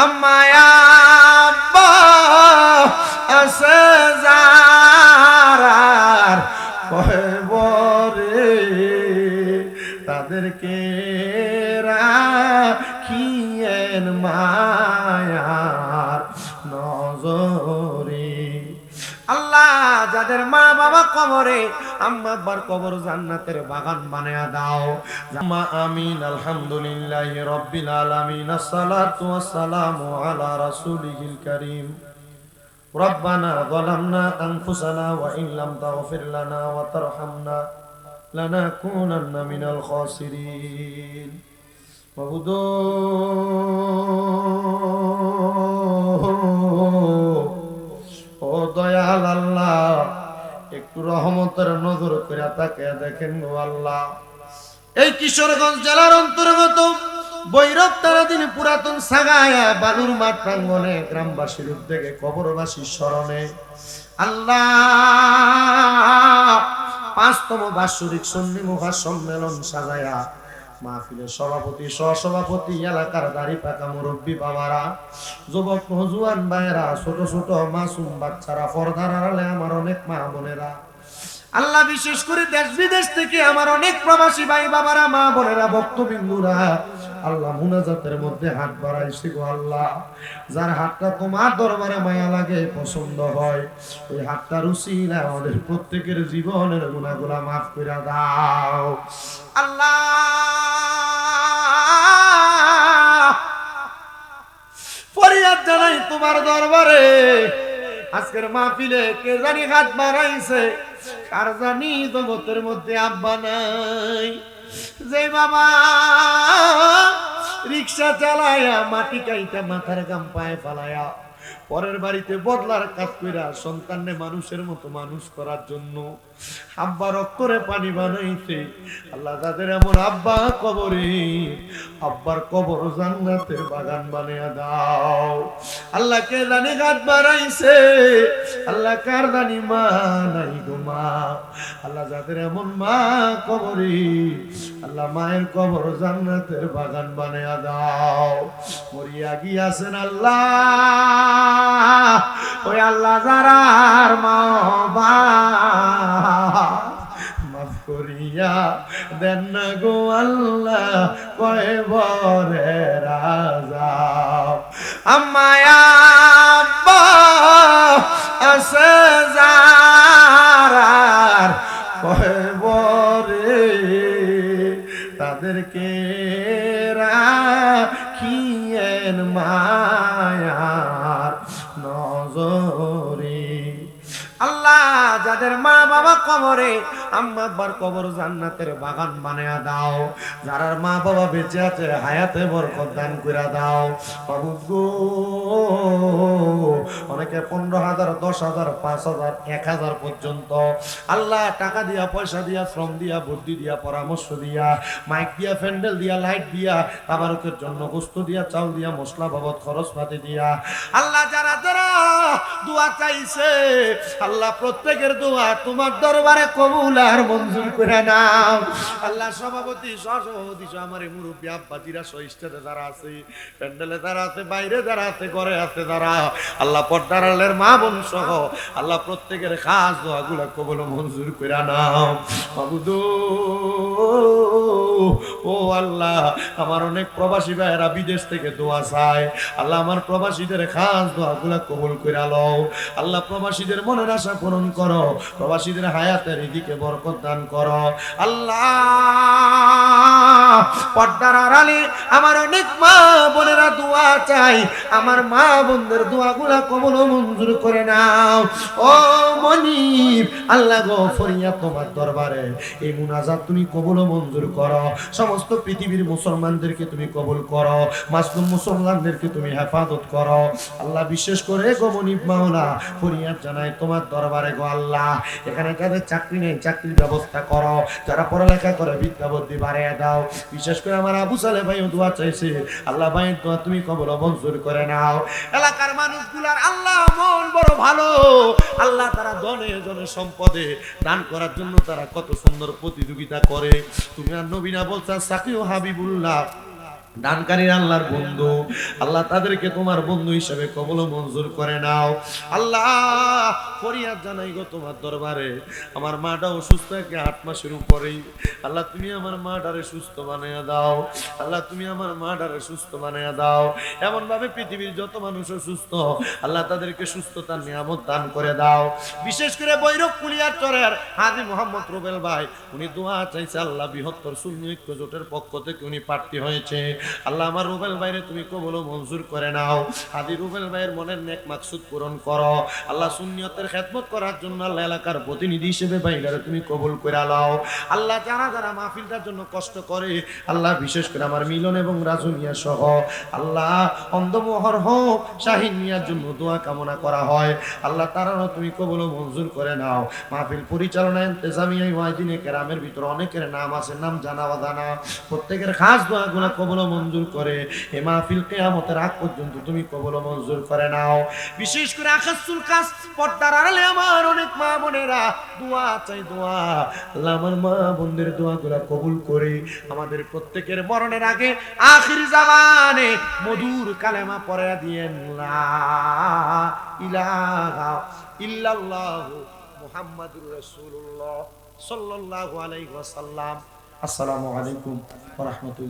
আম্মায়া আব্বা আছে যারার কবরে তাদেরকে রাখিয়েন মায়ার নজরে। আল্লাহ যাদের মা বাবা কবরে, আম্মা আব্বার কবর জান্নাতের বাগান বানায়া দাও। আমিন। আলহামদুলিল্লাহি রাব্বিল আলামিন। আসসালাতু ওয়াসসালামু আলা রাসূলিল কারীম। রব্বানা যালামনা আনফুসানা ওয়া ইন লাম তাগফির লানা ওয়া তারহামনা লানাকুনান্না মিনাল খাসিরিন। মাবুদ ও দয়াল আল্লাহ, একটু রহমতের নজর করে তাকিয়ে দেখেন গো আল্লাহ। এই কিশোরগঞ্জ জেলার অন্তর্গত বৈরব তারাদিন পুরাতন সাগায়া বালুর মাঠ প্রাঙ্গনে গ্রামবাসীর উদ্যোগে কবরবাসীর স্মরণে আল্লাহ ৫তম বাৎসরিক সুন্নি মহাসম্মেলন সাজায়া মাহফিলের সভাপতি, সহসভাপতি, এলাকার দাড়ি পাকা মুরব্বী বাবারা, যুবক নজওয়ান ভাইয়েরা, ছোট ছোট মাসুম বাচ্চারা, পর্দার আড়ালে আমার অনেক মা বোনেরা, আল্লাহ বিশেষ করে দেশ বিদেশ থেকে আমার অনেক প্রবাসী ভাই বাবারা, মা বোনেরা, ভক্তবিন্দুরা, আল্লাহ মুনাজাতের মধ্যে হাত বাড়াইছি গো আল্লাহ। যার হাতটা তোমার দরবারে মায়া লাগে, পছন্দ হয়, ওই হাতটা রুচিলা আমাদের প্রত্যেকের জীবনের গুনাহগুলা মাফ করে দাও আল্লাহ। ফরিয়াদ জানাই তোমার দরবারে, আজকের মাহফিলে কে জানি হাত বাড়াইছে, কার জানি জগতের মধ্যে আব্বা নাই, যে বাবা রিক্সা চালায়া মাটি কাইটা মাথার গাম পায়ে ফালায়া পরের বাড়িতে বদলার কাজ কইরা সন্তানরে মানুষের মতো মানুষ করার জন্য আব্বার অক্ষরে পানি বানাইছে, আল্লাহ তাদের এমন আব্বা কবরে, আব্বার কবর জান্নাতের বাগান বানিয়ে দাও আল্লাহ। কে জানি গাত বাড়াইছে, আল্লাহ কার জানি মা নাই গো মা, আল্লাহ যাদের এমন মা কবরে, আল্লাহ মায়ের কবর জান্নাতের বাগান বানিয়ে দাও। মরিয়া গিয়াছেন আল্লাহ, ওই আল্লাহ যারার মা মাফ করিয়া দেন না গো আল্লাহ, কয়বরে রাজা আম্মায়া আব্বা আছে যারার কয়বরে তাদেরকে রাখিয়েন মায়ার নজরে। আল্লাহ যাদের মা বাবা কবরে, আম্মা আব্বার কবর জান্নাতের বাগান বানায়া দাও। যারার মা বাবা বেঁচে আছে, হায়াতে বরকত দান করে দাও বাবু গো। অনেকে 15,000, 10,000, 5,000, 1,000 পর্যন্ত আল্লাহ টাকা দিয়া, পয়সা দিয়া, শ্রম দিয়া, বুদ্ধি দিয়া, পরামর্শ দিয়া, মাইক দিয়া, প্যান্ডেল দিয়া, লাইট দিয়া, তাবারকের জন্য গোস্ত দিয়া, চাউল দিয়া, মশলা বাবদ খরচ পাতি দিয়া, আল্লাহ যারা যারা দোয়া চাইছে, আল্লাহ প্রত্যেকের দোয়া তোমার দরবারে কবুল আর মঞ্জুর করে নাও আল্লাহ। সভাপতি, সহসভাপতি, আমার মুরব্বী আব্বাজিরা, সহিষ্ঠুতে যারা আছে, প্যান্ডেলে যারা আছে, বাইরে যারা আছে, ঘরে আছে যারা, আল্লাহ পর্দার আড়ালের মা বোন সহ, আল্লাহ প্রত্যেকের খাস দোয়াগুলা কবুল মঞ্জুর করে নাও মাবুদ। ও আল্লাহ, আমার অনেক প্রবাসী ভাইয়েরা বিদেশ থেকে দোয়া চায়, আল্লাহ আমার প্রবাসীদের খাস দোয়াগুলা কবুল করে লও আল্লাহ। প্রবাসীদের মনের আশা পূরণ করো, প্রবাসীদের হায়াতের দিকে বরকত দান করো আল্লাহ। পর্দার আড়ালে আমার অনেক মা বোনেরা দোয়া চাই, আমার মা বোনদের দোয়াগুলা কবুল মঞ্জুর করে নাও ও মনিব। আল্লাহ গো, ফরিয়াদ তোমার দরবারে, এই মুনাজাত তুমি কবুল মঞ্জুর করো। সমস্ত পৃথিবীর মুসলমানদেরকে তুমি কবুল করো, মাসলুম মুসলমানদেরকে তুমি হেফাজত করো আল্লাহ। বিশেষ করে গো মনিব মাওলা, ফরিয়াদ জানাই তোমার দরবারে গো আল্লাহ। এখানে যাদের চাকরি নেই, চাকরির ব্যবস্থা করো, যারা পড়ালেখা করে বিদ্যা বুদ্ধি বাড়িয়ে দাও। বিশেষ করে আমার আবু সালে ভাইও দোয়া চাইছে, আল্লাহ ভাই দোয়া তুমি কবুল মঞ্জুর করে নাও। এলাকার মানুষগুলার আল্লাহ মন বড় ভালো, আল্লাহ তারা জনে জনে সম্পদে দান করার জন্য তারা কত সুন্দর প্রতিযোগিতা করে। তুমি আর নবীনা বলছো সাকিও হাবিবুল্লাহ দানকারীর আল্লাহর বন্ধু, আল্লাহ তাদেরকে তোমার বন্ধু হিসেবে কবুল ও মঞ্জুর করে নাও। আল্লাহ ফরিয়াদ জানাই গো তোমার দরবারে, আমার মাটা অসুস্থ, 8 মাসের উপরেই। আল্লাহ তুমি আমার মাটারে সুস্থ বানাইয়া দাও। আল্লাহ তুমি আমার মাটারে সুস্থ বানাইয়া দাও। এমন ভাবে পৃথিবীর যত মানুষ অসুস্থ, আল্লাহ তাদেরকে সুস্থতার নিয়ামত দান করে দাও। বিশেষ করে বৈরব কুলিয়ার চরের হাজী মোহাম্মদ রুবেল ভাই, উনি দোয়া চাইছে আল্লাহ, বৃহত্তর সুন্নি ঐক্য জোটের পক্ষ থেকে উনি প্রার্থী হয়েছে। আল্লাহ আমার রুবেল ভাইরে তুমি কবুল ও মঞ্জুর করে নাও। হাজী রুবেল ভাইয়ের মনের নেক মাকসুদ পূরণ করো। আল্লাহ সুন্নিয়তের খেদমত করার জন্য আল্লাহ এলাকার প্রতিনিধি হিসেবে ভাইগারে তুমি কবুল করে নাও। আল্লাহ যারা যারা মাহফিলটার জন্য কষ্ট করে, আল্লাহ বিশেষ করে আমার মিলন এবং রাজু মিয়া সহ, আল্লাহ অন্ধমোহর হোক শাহিন মিয়ার জন্য দোয়া কামনা করা হয়। আল্লাহ তারাও তুমি কবুল ও মঞ্জুর করে নাও। মাহফিল পরিচালনা ইন্তেজামিয়া ওয়াইদিনে কেরামের ভিতরে অনেকের নাম আছে, নাম জানা অজানা, প্রত্যেকের খাস দোয়াগুলো কবুল ও মঞ্জুর করে এই মাহফিল কিয়ামতের আগ পর্যন্ত তুমি কবুল ও মঞ্জুর করে নাও। বিশেষ করে আকাশুল কাস পর্দার আড়ালে আমার অনেক মা বোনেরা দোয়া চাই, দোয়া। আল্লাহ আমার মা বোনদের দোয়াগুলো কবুল করে আমাদের প্রত্যেকের মরণের আগে আখির জামানে মধুর কালেমা পড়ে দিয়েন, লা ইলাহা ইল্লাল্লাহু মুহাম্মাদুর রাসূলুল্লাহ সাল্লাল্লাহু আলাইহি ওয়াসাল্লাম। আসসালামু আলাইকুম ওয়া রাহমাতুল্লাহ।